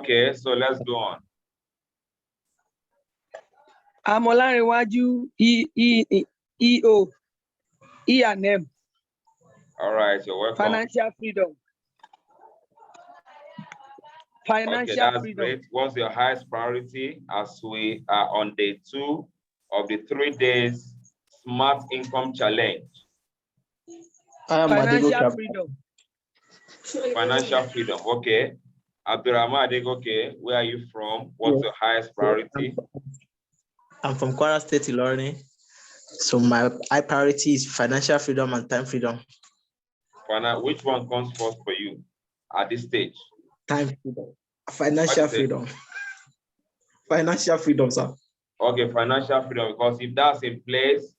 Okay, so let's go on. Amolarinwaju EO E&M. All right, you're welcome. Financial freedom. Okay, that's great. What's your highest priority as we are on day 2 of the 3 days Smart Income Challenge? Financial freedom. Financial freedom. Okay. Abdurrahman Adegoke, where are you from? What's your highest priority? I'm from Kwara State, Ilorin. So my high priority is financial freedom and time freedom. Which one comes first for you at this stage? Time freedom. Financial freedom. Financial freedom, sir. Okay, financial freedom, because if that's in place,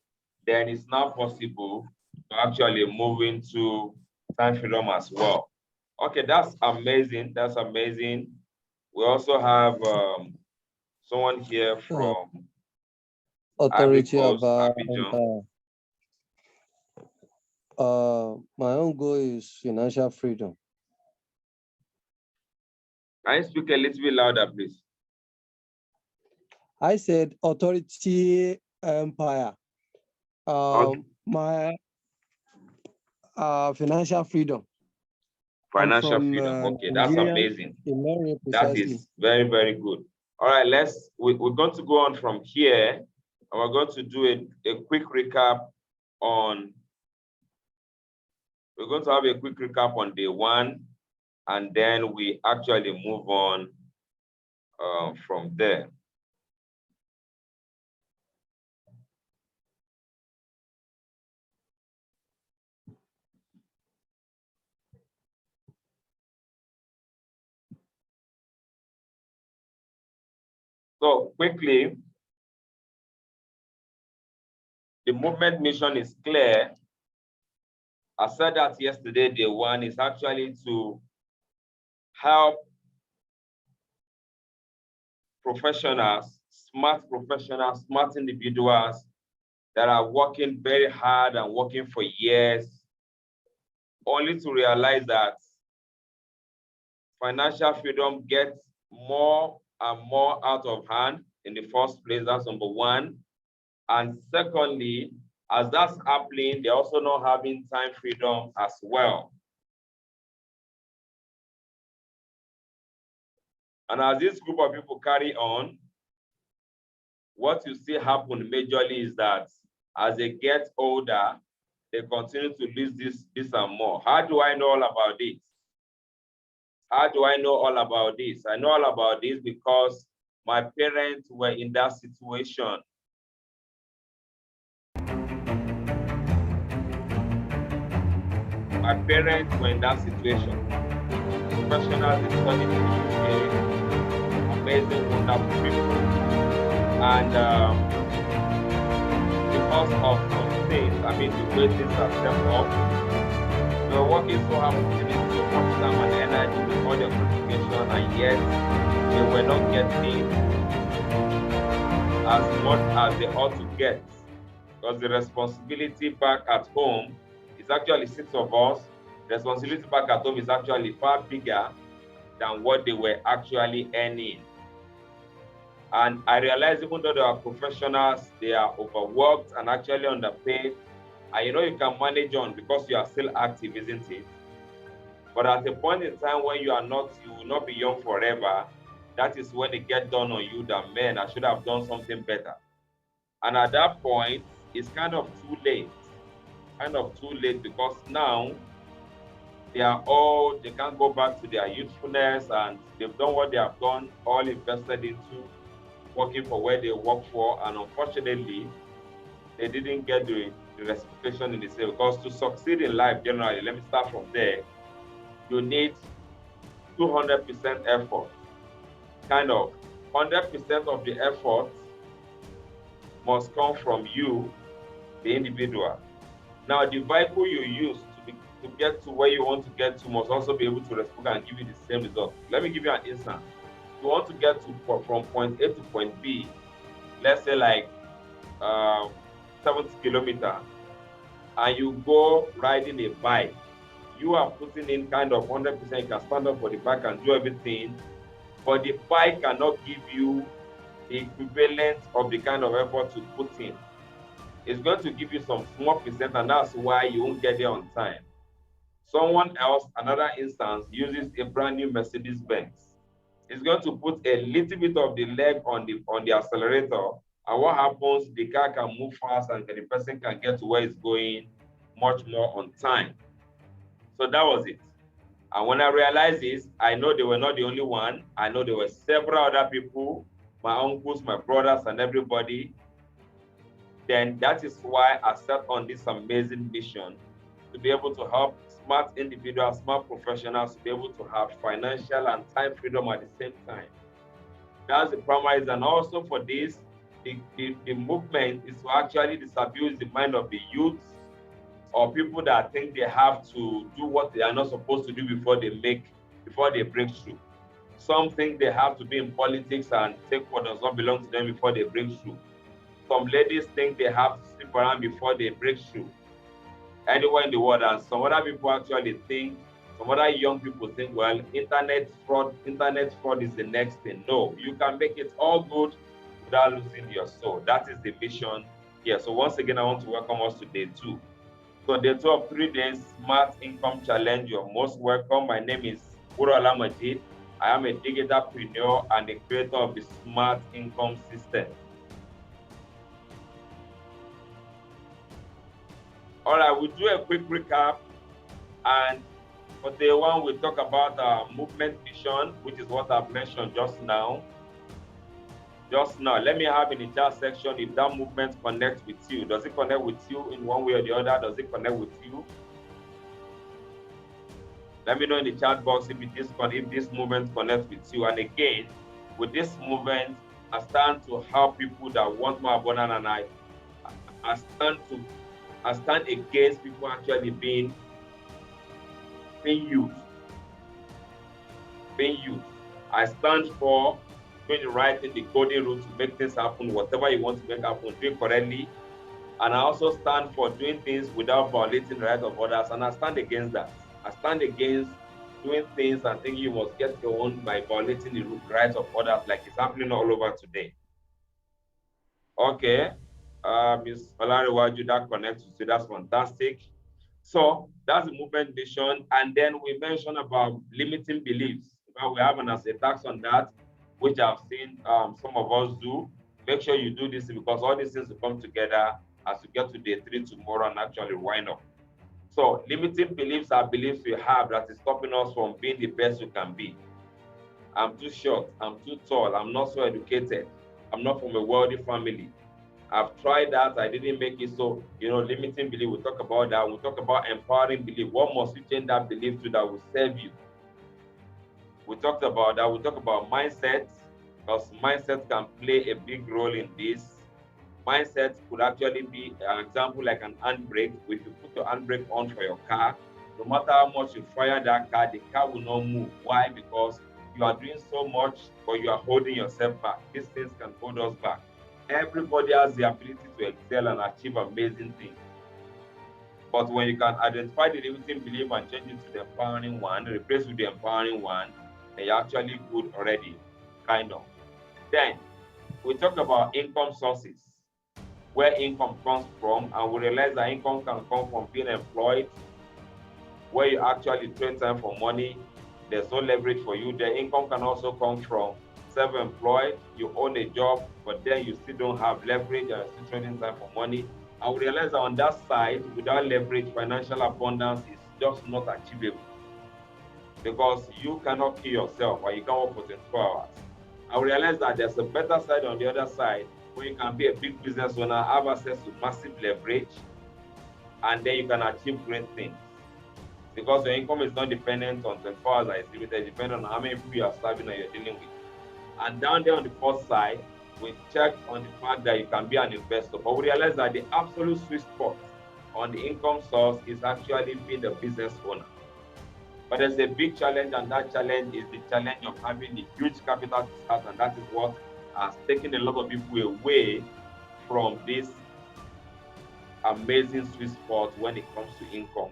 then it's now possible to actually move into time freedom as well. Okay, that's amazing. That's amazing. We also have someone here from Authority of my own goal is financial freedom. Can you speak a little bit louder, please? I said authority empire. Okay. My financial freedom. Financial freedom. Okay, that's amazing. That is very, very good. All right, we're going to go on from here, and we're going to do a quick recap on. We're going to have a quick recap on day 1, and then we actually move on from there. So quickly, the movement mission is clear. I said that yesterday, day 1 is actually to help professionals, smart individuals that are working very hard and working for years, only to realize that financial freedom gets more and more out of hand in the first place. That's number 1. And secondly, as that's happening, they're also not having time freedom as well. And as this group of people carry on, what you see happen majorly is that as they get older, they continue to lose this and more. How do I know all about this? How do I know all about this? I know all about this because my parents were in that situation. My parents were in that situation. Professionals in studying in the UK, amazing, wonderful people. And because of some things, I mean, the way things are set up, they were working so hard, putting in so much time and energy with all their qualification, and yet they were not getting as much as they ought to get. Because the responsibility back at home is actually 6 of us. The responsibility back at home is actually far bigger than what they were actually earning. And I realized even though they are professionals, they are overworked and actually underpaid. And you can manage on because you are still active, isn't it? But at a point in time when you will not be young forever, that is when it gets done on you that, man, I should have done something better. And at that point, it's kind of too late. Because now they can't go back to their youthfulness, and they've done what they have done, all invested into working for where they work for, and unfortunately, they didn't get the reciprocation in the same. Because to succeed in life generally, let me start from there, you need 200% effort. Kind of 100% of the effort must come from you, the individual. Now, the vehicle you use to get to where you want to get to must also be able to respond and give you the same result. Let me give you an instance. You want to get from point A to point B, let's say like 70 kilometers, and you go riding a bike. You are putting in kind of 100%, you can stand up for the bike and do everything, but the pie cannot give you the equivalent of the kind of effort you put in. It's going to give you some small percent, and that's why you won't get there on time. Someone else, another instance, uses a brand new Mercedes Benz. It's going to put a little bit of the leg on the accelerator, and what happens? The car can move fast, and the person can get to where it's going much more on time. So that was it. And when I realized this, I know they were not the only one. I know there were several other people, my uncles, my brothers, and everybody. Then that is why I set on this amazing mission to be able to help smart individuals, smart professionals to be able to have financial and time freedom at the same time. That's the primary reason. And also for this, the movement is to actually disabuse the mind of the youth or people that think they have to do what they are not supposed to do before they break through. Some think they have to be in politics and take what does not belong to them before they break through. Some ladies think they have to sleep around before they break through. Anywhere in the world, and some other people actually think, some other young people think, well, internet fraud is the next thing. No, you can make it all good without losing your soul. That is the mission here. So once again, I want to welcome us to day 2. So day 2 of 3 days Smart Income Challenge. You're most welcome. My name is Burola Majid. I am a digitalpreneur and the creator of the Smart Income System. All right, we'll do a quick recap. And for day 1, we'll talk about our movement vision, which is what I've mentioned just now. Let me have in the chat section if that movement connects with you. Does it connect with you in one way or the other? Does it connect with you? Let me know in the chat box if this movement connects with you. And again, with this movement, I stand to help people that want more abundant, and I stand against people actually being used. I stand for doing the right thing, the golden rule to make things happen. Whatever you want to make happen, do it correctly. And I also stand for doing things without violating the rights of others, and I stand against that. I stand against doing things and thinking you must get your own by violating the rights of others, like it's happening all over today. Okay, Ms. Olariwaju, that connects with you. That's fantastic. So that's the movement vision. And then we mentioned about limiting beliefs. Well, we have an tax on that, which I've seen some of us do. Make sure you do this because all these things will come together as we get to day 3 tomorrow and actually wind up. So limiting beliefs are beliefs we have that is stopping us from being the best we can be. I'm too short, I'm too tall, I'm not so educated, I'm not from a wealthy family. I've tried that, I didn't make it. So, limiting belief, we'll talk about that. We'll talk about empowering belief. What must you change that belief to that will serve you? We talked about that. We'll talk about mindset, because mindset can play a big role in this. Mindset could actually be an example like an handbrake. If you put your handbrake on for your car, no matter how much you fire that car, the car will not move. Why? Because you are doing so much, but you are holding yourself back. These things can hold us back. Everybody has the ability to excel and achieve amazing things. But when you can identify the limiting belief and change it to the empowering one, replace with the empowering one, then you're actually good already, kind of. Then we talk about income sources, where income comes from, and we realize that income can come from being employed, where you actually trade time for money. There's no leverage for you. The income can also come from self-employed. You own a job, but then you still don't have leverage and you're still trading time for money. And we realize that on that side, without leverage, financial abundance is just not achievable, because you cannot kill yourself or you can't work for 24 hours. I realize that there's a better side on the other side, where you can be a big business owner, have access to massive leverage, and then you can achieve great things. Because your income is not dependent on 24 hours, it's limited, dependent on how many people you are serving and you're dealing with. And down there on the first side, we checked on the fact that you can be an investor, but we realized that the absolute sweet spot on the income source is actually being a business owner. But there's a big challenge, and that challenge is the challenge of having a huge capital to start, and that is what has taken a lot of people away from this amazing sweet spot when it comes to income.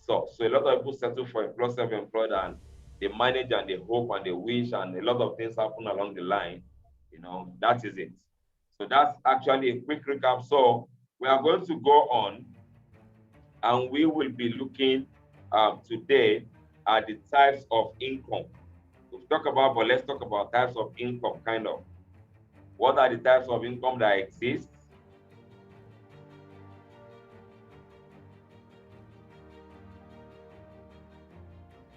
So a lot of people settle for employed, self-employed, and they manage and they hope and they wish, and a lot of things happen along the line. That is it. So that's actually a quick recap. So we are going to go on, and we will be looking today at the types of income. We've talked about, but let's talk about types of income, kind of. What are the types of income that exist?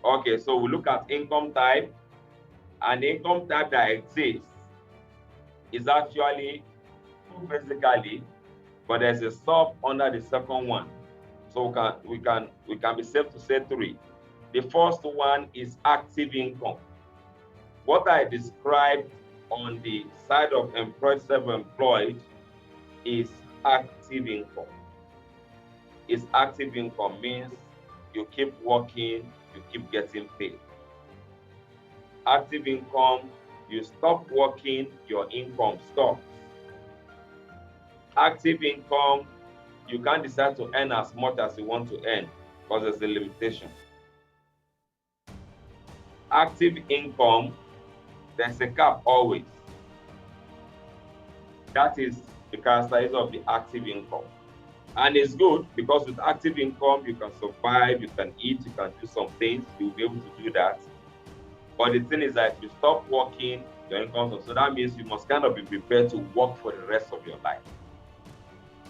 Okay, so we look at income type, and the income type that exists is actually two basically, but there's a sub under the second one. So we can be safe to say three. The first one is active income. What I described on the side of employed, self-employed is active income. Is active income means you keep working, you keep getting paid. Active income, you stop working, your income stops. Active income, you can't decide to earn as much as you want to earn because there's a limitation. Active income, there's a cap always. That is the characteristic of the active income. And it's good because with active income, you can survive, you can eat, you can do some things, you'll be able to do that. But the thing is that if you stop working, your income stops. So that means you must kind of be prepared to work for the rest of your life.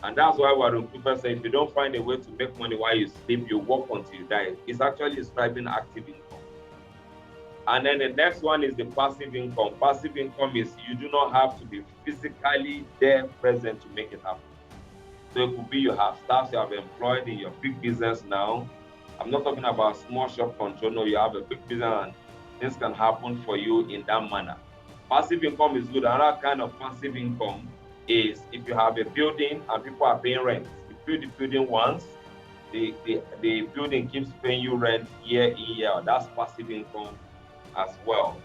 And that's why Warren Buffett said, if you don't find a way to make money while you sleep, you work until you die. It's actually describing active income. And then the next one is the passive income. Passive income is you do not have to be physically there present to make it happen. So it could be you have staff you have employed in your big business now. I'm not talking about small shop control. No, you have a big business and things can happen for you in that manner. Passive income is good. Another kind of passive income is if you have a building and people are paying rent. You build the building once, the building keeps paying you rent year in, year out. That's passive income as well.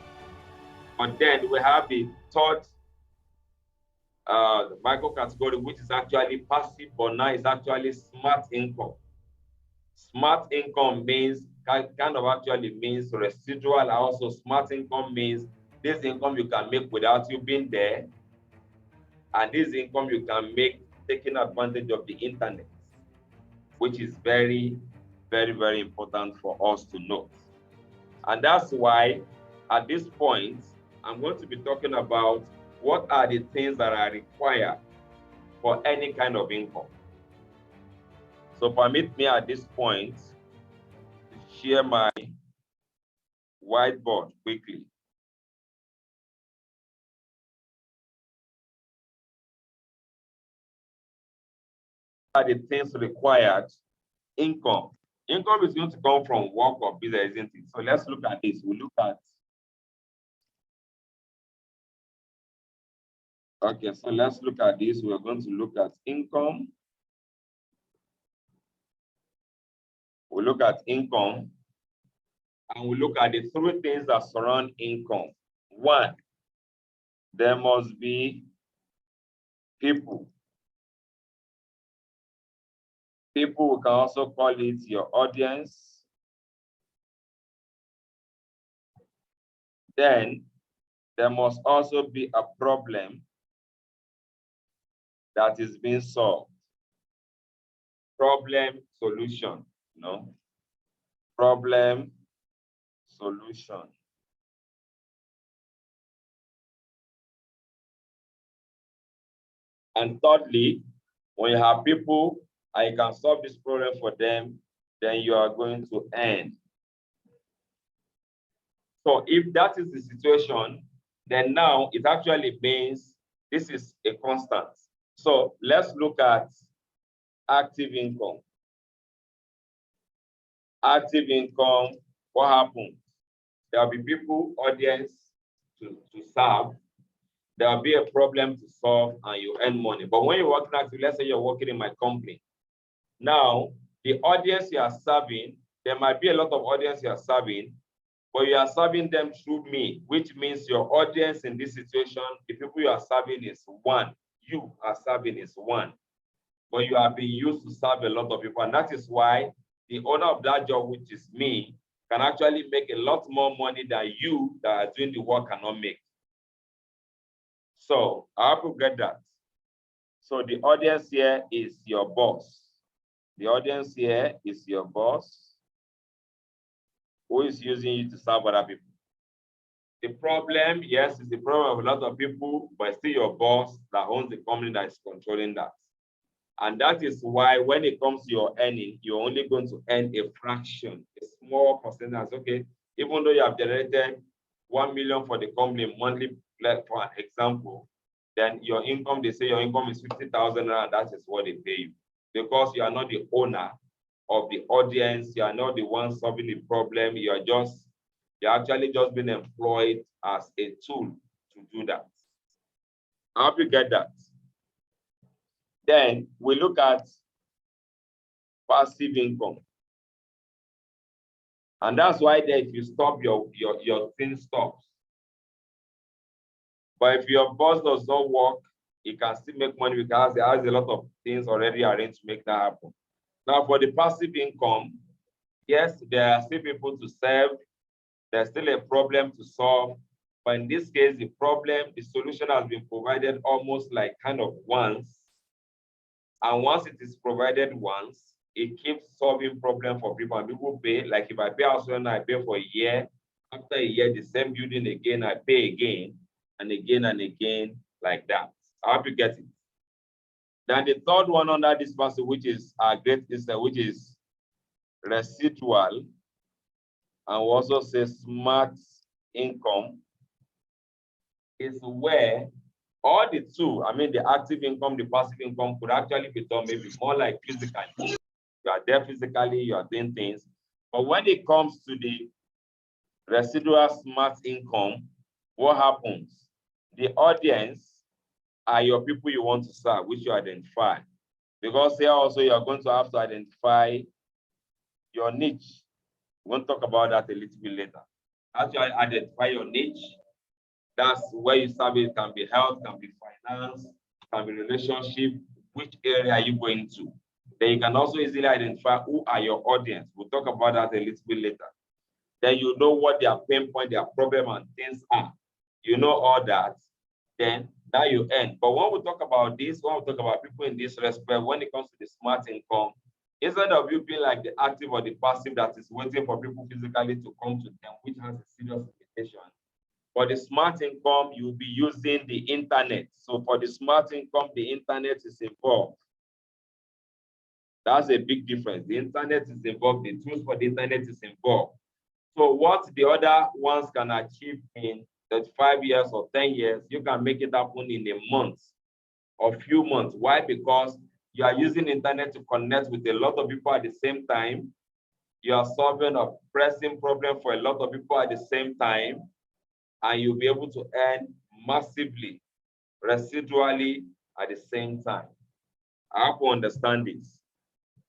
But then we have the third micro category, which is actually passive, but now it's actually smart income. Smart income means kind of actually means residual. Also, smart income means this income you can make without you being there, and this income you can make taking advantage of the internet, which is very, very, very important for us to note. And that's why at this point, I'm going to be talking about what are the things that are required for any kind of income. So permit me at this point to share my whiteboard quickly. What are the things required? Income. Income is going to come from work or business, isn't it? So let's look at this. We'll look at. Okay, so let's look at this. We're going to look at income. We'll look at income. And we'll look at the three things that surround income. One, there must be people. People, we can also call it your audience. Then there must also be a problem that is being solved. Problem, solution, problem, solution. And thirdly, when you have people and you can solve this problem for them, then you are going to earn. So if that is the situation, then now it actually means this is a constant. So let's look at active income. Active income, what happens? There will be people, audience to serve. There will be a problem to solve and you earn money. But when you're working active, let's say you're working in my company. Now, the audience you are serving, there might be a lot of audience you are serving, but you are serving them through me, which means your audience in this situation, the people you are serving is one. You are serving is one. But you are being used to serve a lot of people. And that is why the owner of that job, which is me, can actually make a lot more money than you that are doing the work cannot make. So I hope you get that. So the audience here is your boss. The audience here is your boss who is using you to serve other people. The problem, yes, is the problem of a lot of people, but it's still your boss that owns the company that is controlling that. And that is why when it comes to your earning, you're only going to earn a fraction, a small percentage. Okay, even though you have generated 1 million for the company monthly, for an example, then your income, they say your income is 50,000, and that is what they pay you. Because you are not the owner of the audience, you are not the one solving the problem, you're actually just being employed as a tool to do that. I hope you get that. Then we look at passive income. And that's why that if you stop, your thing stops. But if your boss does not work, he can still make money because he has a lot of things already arranged to make that happen. Now for the passive income, yes, there are still people to serve. There's still a problem to solve. But in this case, the solution has been provided almost like kind of once. And once it is provided once, it keeps solving problem for people. And people pay, like if I pay house rent, I pay for a year. After a year, the same building again, I pay again and again like that. I hope you get it. Then the third one under this person, which is our great sister, which is residual, and we also say smart income, is where all the two, I mean, the active income, the passive income could actually be done maybe more like physically. You are there physically, you are doing things. But when it comes to the residual smart income, what happens? The audience are your people you want to serve, which you identify. Because here also you are going to have to identify your niche. We're going to talk about that a little bit later. As you identify your niche, that's where you serve. It can be health, can be finance, can be relationship. Which area are you going to? Then you can also easily identify who are your audience. We'll talk about that a little bit later. Then you know what their pain point, their problem and things are. You know all that. Then now you earn. But when we talk about this, when we talk about people in this respect, when it comes to the smart income, instead of you being like the active or the passive that is waiting for people physically to come to them, which has a serious limitation. For the smart income, you'll be using the internet. So for the smart income, the internet is involved. That's a big difference. The internet is involved. The tools for the internet is involved. So what the other ones can achieve in 5 years or 10 years, you can make it happen in a month or few months. Why? Because you are using internet to connect with a lot of people at the same time. You are solving a pressing problem for a lot of people at the same time. And you'll be able to earn massively, residually at the same time. I hope you understand this.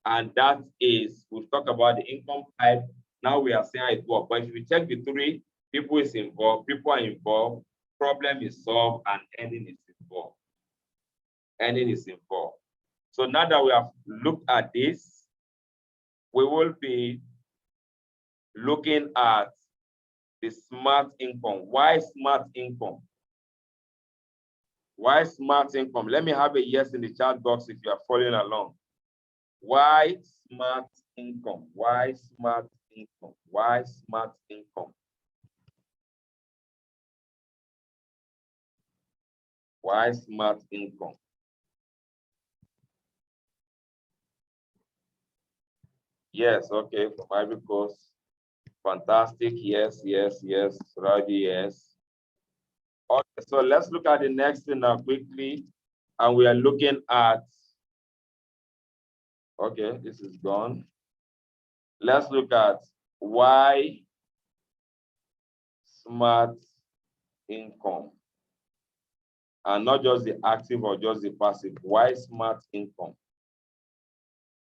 And that is, we've talked about the income type. Now we are saying it works. But if you check the three, people is involved, people are involved, problem is solved, and earning is involved. Earning is involved. So now that we have looked at this, we will be looking at the smart income. Why smart income? Why smart income? Let me have a yes in the chat box if you are following along. Why smart income? Why smart income? Why smart income? Why smart income? Yes, okay, from Ivory Coast. Fantastic, yes, yes, yes, Raji, yes. Okay, so let's look at the next thing now quickly. And we are looking at, okay, this is gone. Let's look at why smart income. And not just the active or just the passive. Why smart income?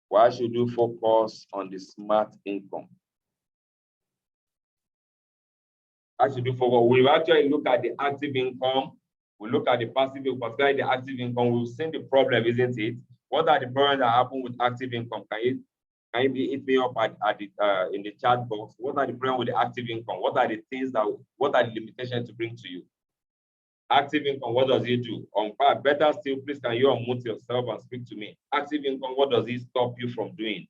Why should you focus on the smart income? Why should you focus? We've actually looked at the active income. We look at the passive income, particularly the active income. We've seen the problem, isn't it? What are the problems that happen with active income? Can Can you hit me up at the in the chat box? What are the problems with the active income? What are the things that, what are the limitations to bring to you? Active income, what does it do? Better still, please can you unmute yourself and speak to me? Active income, what does it stop you from doing?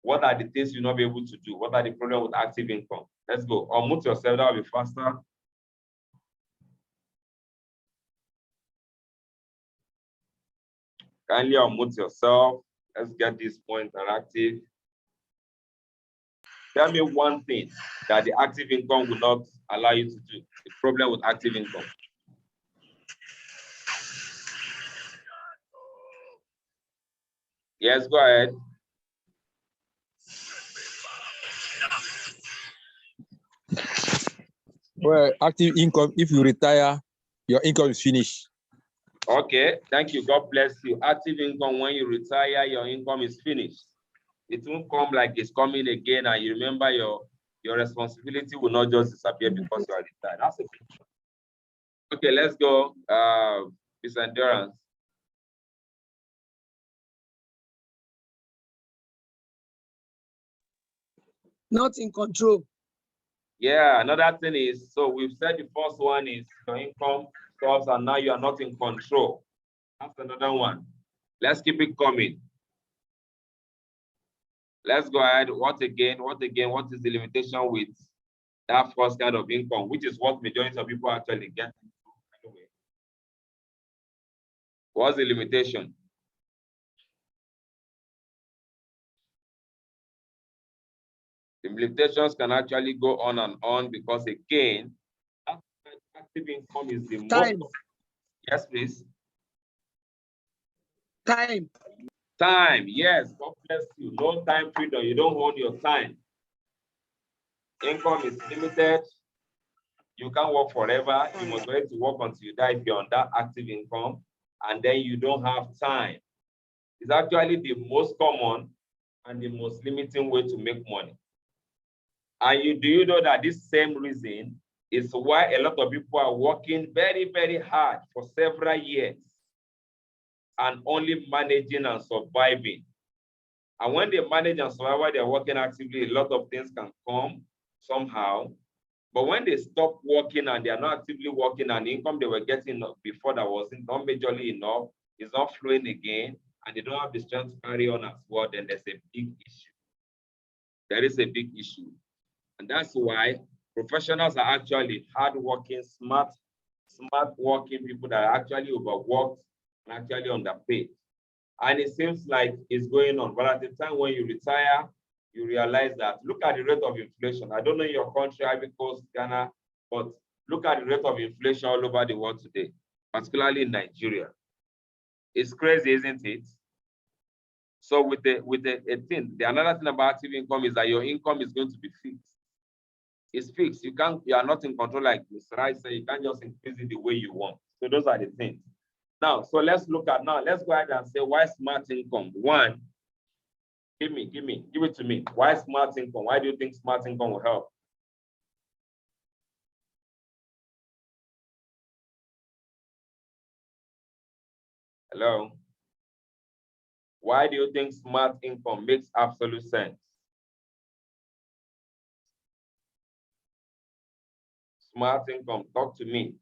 What are the things you'll not be able to do? What are the problems with active income? Let's go. Unmute yourself, that'll be faster. Kindly unmute yourself. Let's get this more interactive. Tell me one thing that the active income will not allow you to do. The problem with active income. Yes, go ahead. Well, active income, if you retire, your income is finished. Okay, thank you. God bless you. Active income, when you retire, your income is finished. It won't come like it's coming again, and you remember your responsibility will not just disappear because you are retired. That's a picture. Okay, let's go. Miss Endurance. Not in control. Yeah, another thing is, so we've said the first one is your income stops and now you are not in control. That's another one. Let's keep it coming. Let's go ahead. What again? What is the limitation with that first kind of income, which is what majority of people actually get into anyway? What's the limitation? The limitations can actually go on and on because again, active income is the Time. most. Yes, please. Time. Time, yes, God bless you. No time freedom, you don't own your time. Income is limited. You can't work forever. You must wait to work until you die if you're on that active income, and then you don't have time. It's actually the most common and the most limiting way to make money. And do you know that this same reason is why a lot of people are working very, very hard for several years and only managing and surviving. And when they manage and survive while they're working actively, a lot of things can come somehow. But when they stop working and they are not actively working and the income they were getting before that wasn't not majorly enough, is not flowing again, and they don't have the strength to carry on as well, then there's a big issue. There is a big issue. And that's why professionals are actually hardworking, smart working people that are actually overworked and actually underpaid. And it seems like it's going on. But at the time when you retire, you realize that, look at the rate of inflation. I don't know in your country, Ivory Coast, Ghana, but look at the rate of inflation all over the world today, particularly in Nigeria. It's crazy, isn't it? So with the another thing about active income is that your income is going to be fixed. It's fixed. You are not in control, like Mr. Rice said, you can't just increase it the way you want. So those are the things. Now, so let's go ahead and say why smart income. One, give it to me. Why smart income? Why do you think smart income will help? Hello? Why do you think smart income makes absolute sense? Smart income, talk to me.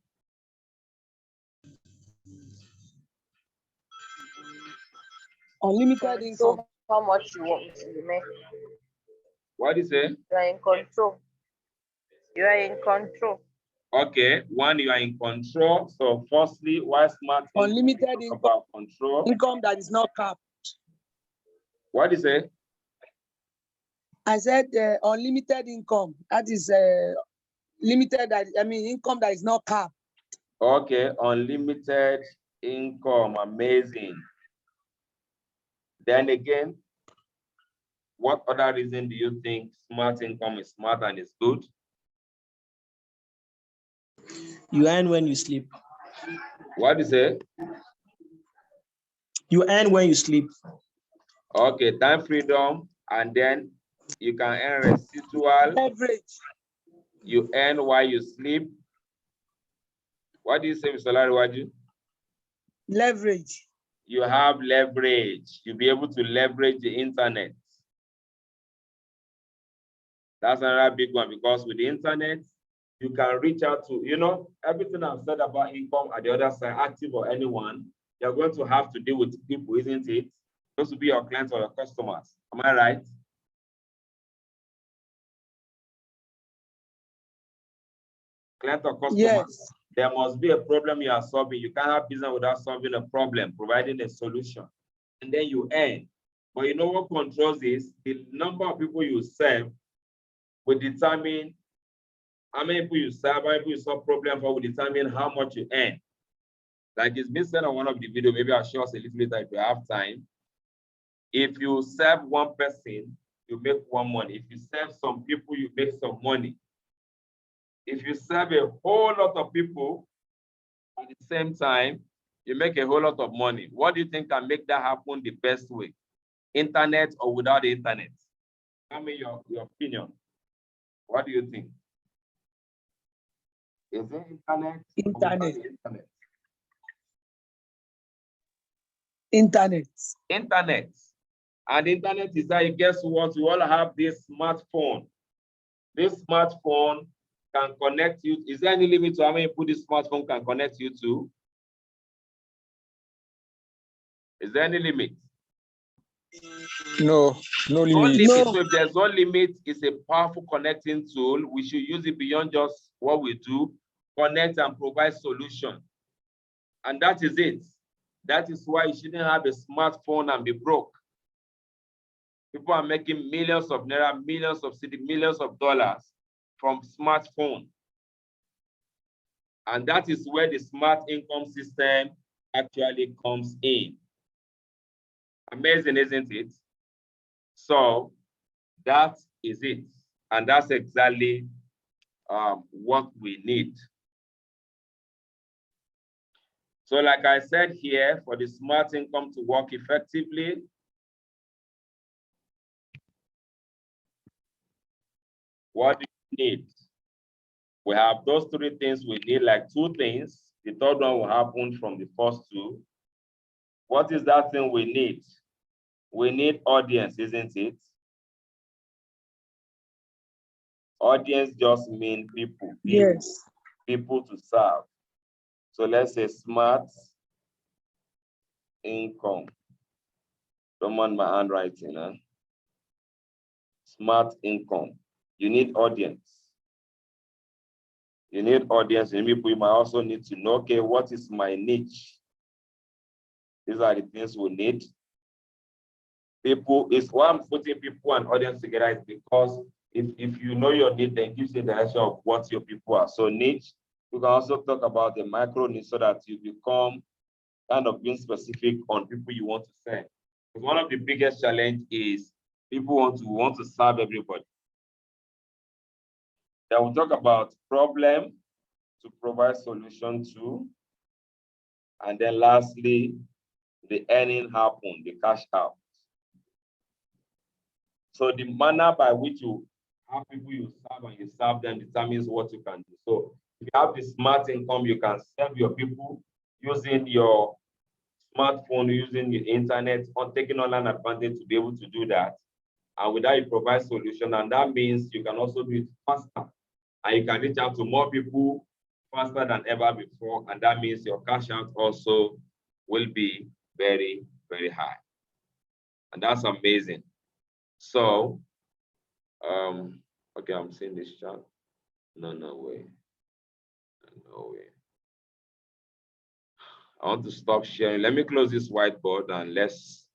Unlimited income. How much you want to make? What do you say? You are in control. You are in control. Okay, one, you are in control. So firstly, why smart income? Unlimited income. About control. Income that is not capped. What do you say? I said unlimited income. That is limited. Income that is not capped. Okay, unlimited income, amazing. Then again, what other reason do you think smart income is smart and is good? You earn when you sleep. What is it? You earn when you sleep. Okay, time freedom, and then you can earn residual. Leverage. You earn while you sleep. What do you say, Mr. Lariwaju? Leverage. You have leverage. You'll be able to leverage the internet. That's another big one, because with the internet, you can reach out to, everything I've said about income at the other side, active or anyone, you're going to have to deal with people, isn't it? Those will be your clients or your customers. Am I right? Client or customer? Yes. There must be a problem you are solving. You can't have business without solving a problem, providing a solution, and then you earn. But you know what controls this? The number of people you serve will determine how many people you serve, how many people you solve problem for, will determine how much you earn. Like it's been said on one of the videos, maybe I'll show us a little later if you have time. If you serve one person, you make one money. If you serve some people, you make some money. If you serve a whole lot of people at the same time, you make a whole lot of money. What do you think can make that happen the best way? Internet or without the internet? Tell me your opinion. What do you think? Is it internet? Internet. Internet. Internet. Internet. And internet is that, guess what? You all have this smartphone. This smartphone can connect you. Is there any limit to how many people this smartphone can connect you to? Is there any limit? No No limit. limit. No. So if there's no limit, it's a powerful connecting tool. We should use it beyond just what we do, connect and provide solution. And that is it. That is why you shouldn't have a smartphone and be broke. People are making millions of naira, millions of cedi, millions of dollars from smartphone. And that is where the smart income system actually comes in. Amazing, isn't it? So that is it. And that's exactly what we need. So like I said here, for the smart income to work effectively, what do you need? We have those three things we need, like two things. The third one will happen from the first two. What is that thing we need? We need audience, isn't it? Audience just means people. Yes. People to serve. So let's say smart income. Don't mind my handwriting, huh? Smart income. You need audience. You need audience. And people, you might also need to know, okay, what is my niche? These are the things we need. People is why I'm putting people and audience together is because if you know your need, then it gives you the direction of what your people are. So niche, you can also talk about the micro niche so that you become kind of being specific on people you want to serve. Because one of the biggest challenge is people want to serve everybody. Then we'll talk about problem to provide solution to. And then lastly, the earning happen, the cash out. So the manner by which you have people you serve and you serve them determines what you can do. So if you have the smart income, you can serve your people using your smartphone, using the internet, or taking online advantage to be able to do that. And with that, you provide solution. And that means you can also do it faster. And you can reach out to more people faster than ever before. And that means your cash out also will be very, very high. And that's amazing. So, okay, I'm seeing this chart. No way. No way. I want to stop sharing. Let me close this whiteboard and let's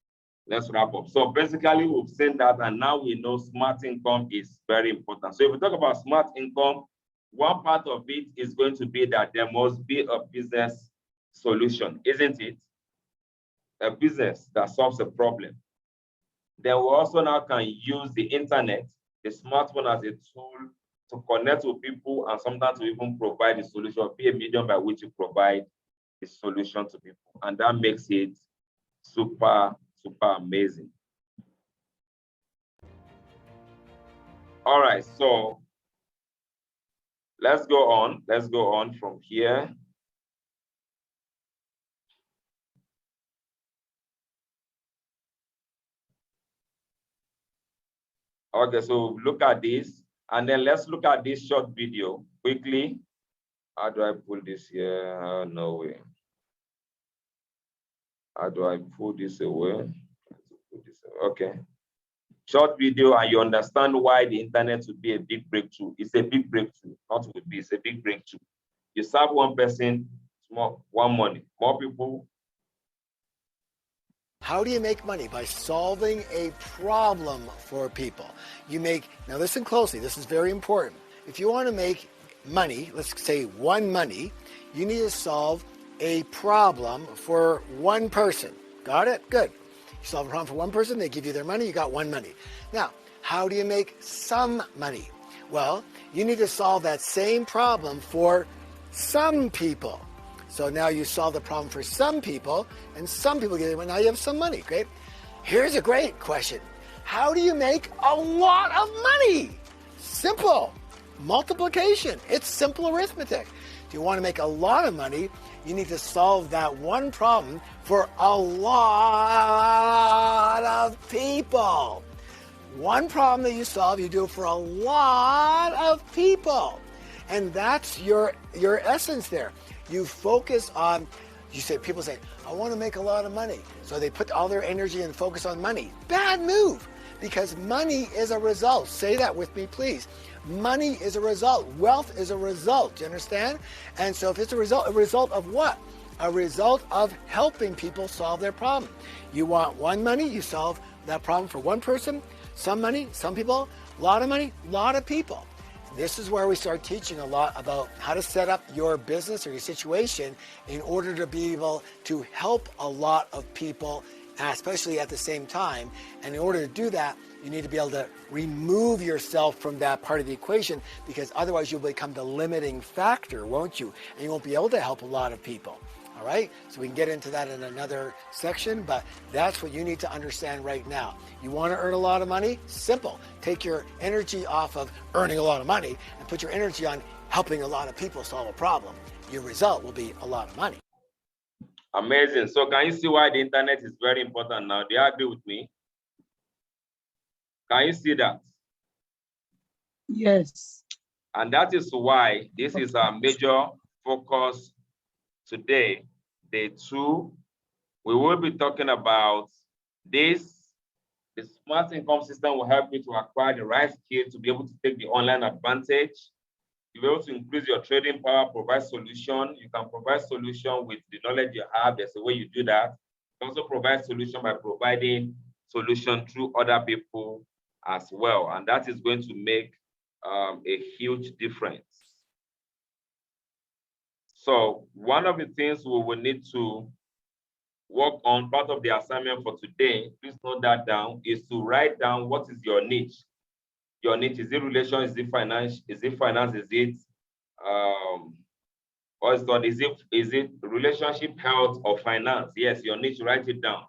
wrap up. So basically, we've seen that, and now we know smart income is very important. So if we talk about smart income, one part of it is going to be that there must be a business solution, isn't it? A business that solves a problem. Then we also now can use the internet, the smartphone, as a tool to connect with people and sometimes to even provide a solution, be a medium by which you provide a solution to people. And that makes it super, super amazing. All right, so let's go on. Let's go on from here. Okay, so look at this. And then let's look at this short video quickly. How do I pull this here? No way. How do I pull this away? Okay. Short video, and you understand why the internet would be a big breakthrough. It's a big breakthrough, not would be, it's a big breakthrough. You serve one person, one money. More people. How do you make money? By solving a problem for people. Now listen closely, this is very important. If you want to make money, let's say one money, you need to solve a problem for one person. Got it? Good. You solve a problem for one person, they give you their money, you got one money. Now, how do you make some money? Well, you need to solve that same problem for some people. So now you solve the problem for some people, and some people get it. Now you have some money. Great. Here's a great question. How do you make a lot of money? Simple. Multiplication. It's simple arithmetic. If you want to make a lot of money, you need to solve that one problem for a lot of people. One problem that you solve, you do it for a lot of people. And that's your essence there. You focus on, people say, I want to make a lot of money. So they put all their energy and focus on money. Bad move, because money is a result. Say that with me, please. Money is a result. Wealth is a result. Do you understand? And so if it's a result of what? A result of helping people solve their problem. You want one money, you solve that problem for one person. Some money, some people. A lot of money, a lot of people. This is where we start teaching a lot about how to set up your business or your situation in order to be able to help a lot of people, especially at the same time. And in order to do that, you need to be able to remove yourself from that part of the equation, because otherwise you'll become the limiting factor, won't you? And you won't be able to help a lot of people. All right, so we can get into that in another section, but that's what you need to understand right now. You want to earn a lot of money? Simple. Take your energy off of earning a lot of money and put your energy on helping a lot of people solve a problem. Your result will be a lot of money. Amazing. So can you see why the internet is very important now? Do you agree with me? Can you see that? Yes. And that is why this is our major focus today, day 2. We will be talking about this. The smart income system will help you to acquire the right skills to be able to take the online advantage. You'll be able to increase your trading power, provide solution. You can provide solution with the knowledge you have. There's a way you do that. You can also provide solution by providing solution through other people as well. And that is going to make a huge difference. So one of the things we will need to work on, part of the assignment for today, please note that down, is to write down what is your niche. Your niche, is it relation, is it finance, is it is it relationship, health, or finance? Yes, your niche, write it down.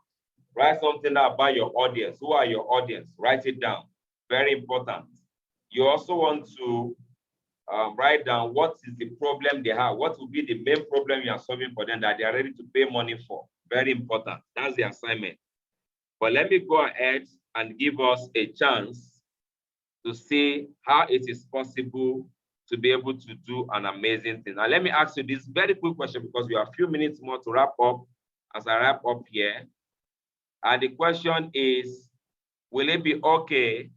Write something about your audience. Who are your audience? Write it down. Very important. You also want to write down what is the problem they have. What will be the main problem you are solving for them that they are ready to pay money for? Very important. That's the assignment. But let me go ahead and give us a chance to see how it is possible to be able to do an amazing thing. Now, let me ask you this very quick question, because we have a few minutes more to wrap up as I wrap up here. And the question is, will it be okay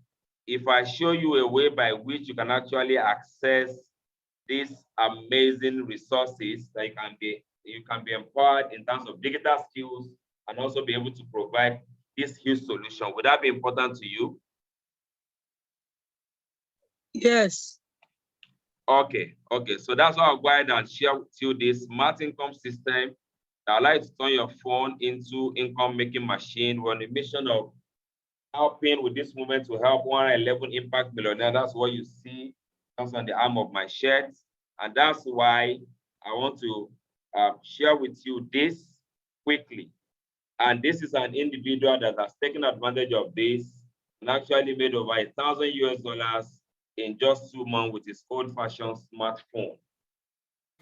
if I show you a way by which you can actually access these amazing resources that you can be empowered in terms of digital skills and also be able to provide this huge solution? Would that be important to you? Yes. Okay. So that's why I'll go ahead and share with you this smart income system that allows you to turn your phone into income making machine. We're on a mission of helping with this movement to help 111 impact millionaire. That's what you see. That's on the arm of my shirt. And that's why I want to share with you this quickly. And this is an individual that has taken advantage of this and actually made over $1,000 in just 2 months with his old-fashioned smartphone.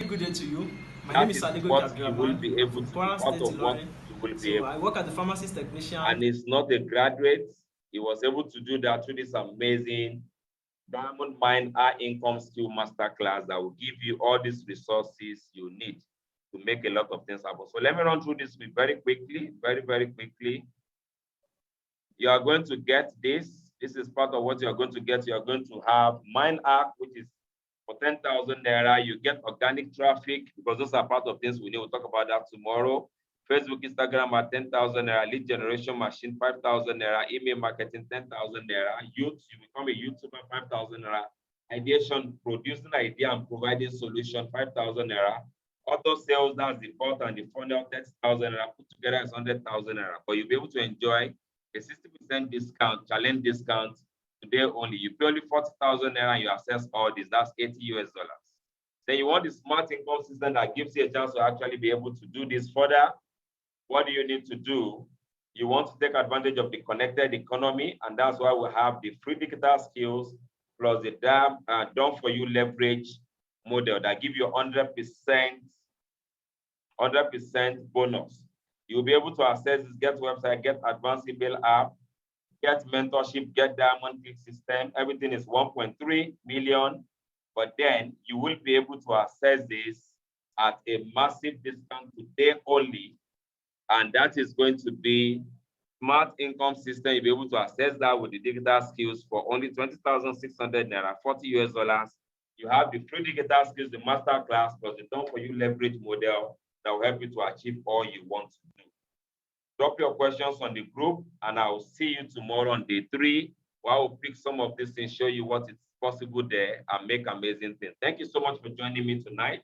Good day to you. My That name is is Sadigo what you will Gabriel. be able to be part of what you will be able. I work as a pharmacist technician. And he's not a graduate. He was able to do that through this amazing Diamond Mine High Income Skill Masterclass that will give you all these resources you need to make a lot of things happen. So let me run through this very quickly, very quickly. You are going to get this. This is part of what you are going to get. You are going to have Mine Hack, which is for 10,000 Naira. You get organic traffic because those are part of things we need. We'll talk about that tomorrow. Facebook, Instagram at 10,000 Naira. Lead generation machine, 5,000 Naira. Email marketing, 10,000 Naira. Youth, you become a YouTuber, 5,000 Naira. Ideation, producing idea and providing solution, 5,000 Naira. Auto sales, that's the port and the funnel, 30,000 Naira. Put together is 100,000 Naira. But you'll be able to enjoy a 60% discount, challenge discount today only. You pay only 40,000 Naira and you access all this. That's $80 US. Then you want the smart income system that gives you a chance to actually be able to do this further. What do you need to do? You want to take advantage of the connected economy, and that's why we have the free digital skills plus the done for you leverage model that give you 100% bonus. You'll be able to access this, get website, get advanced email app, get mentorship, get diamond click system. Everything is 1.3 million, but then you will be able to access this at a massive discount today only. And that is going to be smart income system. You'll be able to access that with the digital skills for only 20,600 Naira, $40 US. You have the free digital skills, the master class, plus the done for you leverage model that will help you to achieve all you want to do. Drop your questions on the group, and I will see you tomorrow on day 3, where I will pick some of these things, show you what is possible there, and make amazing things. Thank you so much for joining me tonight.